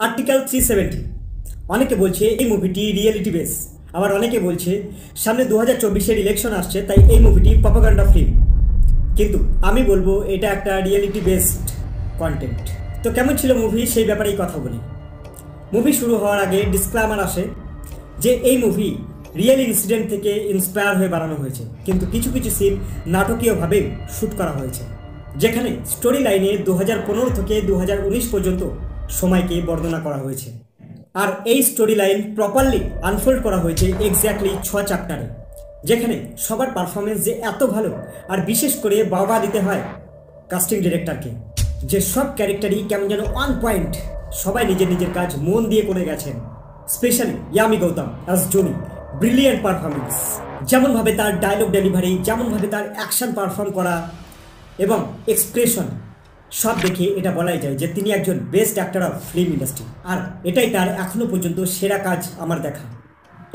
Article 370 অনেকে বলছে এই মুভিটি রিয়েলিটি বেস, আবার অনেকে বলছে সামনে 2024-এর ইলেকশন আসছে তাই এই মুভিটি প্রপাগান্ডা ফিল্ম। কিন্তু আমি বলবো এটা একটা রিয়েলিটি বেসড কন্টেন্ট। তো কেমন ছিল মুভি সেই ব্যাপারেই কথা বলি। মুভি শুরু হওয়ার আগে ডিসক্লেমার আসে যে এই মুভি রিয়েল ইনসিডেন্ট থেকে ইন্সপায়ার হয়ে বানানো হয়েছে, কিন্তু কিছু কিছু সিন নাটকীয়ভাবে শ্যুট করা হয়েছে, যেখানে স্টোরি লাইনে 2015 থেকে 2019 পর্যন্ত সময়কে বর্ণনা করা হয়েছে। আর এই স্টোরি লাইন প্রপারলি আনফোল্ড করা হয়েছে এক্স্যাক্টলি 6 চ্যাপ্টারে, যেখানে সবার পারফরমেন্স যে এত ভালো, আর বিশেষ করে বাবা দিতে হয় কাস্টিং ডিরেক্টরকে, যে সব ক্যারেক্টারই কেমন যেন অন পয়েন্ট, সবাই নিজের নিজের কাজ মন দিয়ে করে গেছেন। Specially Yami Gautam as Johnny, brilliant performance. যেমনভাবে তার ডায়লগ ডেলিভারি, যেমনভাবে তার অ্যাকশন পারফর্ম করা এবং এক্সপ্রেশন, সব দেখে এটা বলাই যায় যে তিনি একজন best actor of film industry, আর এটাই তার এখনও পর্যন্ত সেরা কাজ আমার দেখা।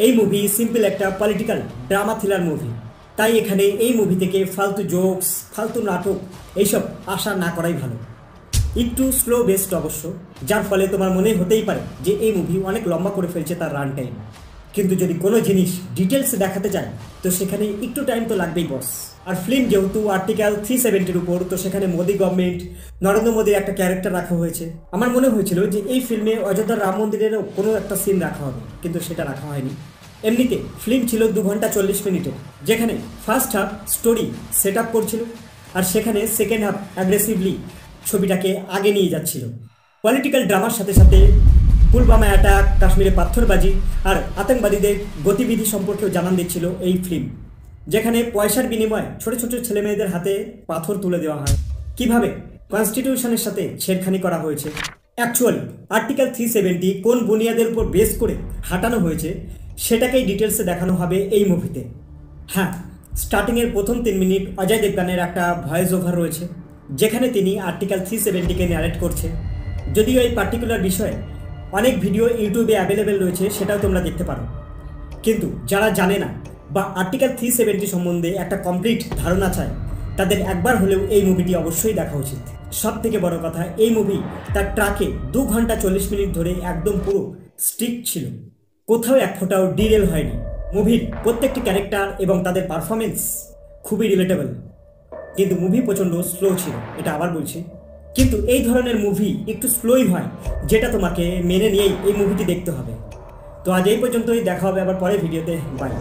এই মুভি সিম্পল একটা পলিটিক্যাল ড্রামা থ্রিলার মুভি, তাই এখানে এই মুভি থেকে ফালতু জোকস, ফালতু নাটক এইসব আশা না করাই ভালো। একটু স্লো বেস্ট অবশ্য, যার ফলে তোমার মনে হতেই পারে যে এই মুভি অনেক লম্বা করে ফেলছে তার রান টাইম। কিন্তু যদি কোনো জিনিস ডিটেলসে দেখাতে যায় তো সেখানে একটু টাইম তো লাগবেই বস। আর ফিল্ম যেহেতু আর্টিকেল 370-র উপর, তো সেখানে মোদি গভর্নমেন্ট, নরেন্দ্র মোদীর একটা ক্যারেক্টার রাখা হয়েছে। আমার মনে হয়েছিল যে এই ফিল্মে অযোধ্যার রাম মন্দিরেরও কোনো একটা সিন রাখা হবে, কিন্তু সেটা রাখা হয়নি। এমনিতে ফিল্ম ছিল 2 ঘন্টা 40 মিনিটের, যেখানে first half story set up করছিল, আর সেখানে সেকেন্ড হাফ অ্যাগ্রেসিভলি ছবিটাকে আগে নিয়ে যাচ্ছিল। পলিটিক্যাল ড্রামার সাথে সাথে পুলওয়ামা অ্যাটাক, কাশ্মীরে পাথরবাজি আর আতঙ্কবাদীদের গতিবিধি সম্পর্কেও জানান দিচ্ছিল এই ফিল্ম, যেখানে পয়সার বিনিময়ে ছোট ছোট ছেলে মেয়েদের হাতে পাথর তুলে দেওয়া হয়, কিভাবে কনস্টিটিউশনের সাথে ছেড়খানি করা হয়েছে। অ্যাকচুয়ালি আর্টিকেল 370 কোন বুনিয়াদের উপর বেস করে হাঁটানো হয়েছে সেটাকেই ডিটেলসে দেখানো হবে এই মুভিতে। হ্যাঁ, স্টার্টিংয়ের প্রথম 3 মিনিট অজয় দেবগানের একটা ভয়েস ওভার রয়েছে, যেখানে তিনি আর্টিকেল 370-কে ন্যারেট করছে। যদিও এই পার্টিকুলার বিষয়ে অনেক ভিডিও ইউটিউবে অ্যাভেলেবেল রয়েছে, সেটাও তোমরা দেখতে পারো। কিন্তু যারা জানে না বা আর্টিকেল 370 সম্বন্ধে একটা কমপ্লিট ধারণা চায়, তাদের একবার হলেও এই মুভিটি অবশ্যই দেখা উচিত। সব থেকে বড় কথা, এই মুভি তার ট্র্যাকে 2 ঘন্টা 40 মিনিট ধরে একদম পুরো স্ট্রিক্ট ছিল, কোথাও এক ফোঁটাও ডিরেল হয়নি। মুভির প্রত্যেকটি ক্যারেক্টার এবং তাদের পারফরমেন্স খুবই রিলেটেবল, কিন্তু মুভি প্রচণ্ড স্লো ছিল, এটা আবার বলছি। কিন্তু এই ধরনের মুভি একটু স্লোই হয়, যেটা তোমাকে মেনে নিয়েই এই মুভিটি দেখতে হবে। তো আজ এই পর্যন্তই, দেখা হবে আবার পরের ভিডিওতে। বাই।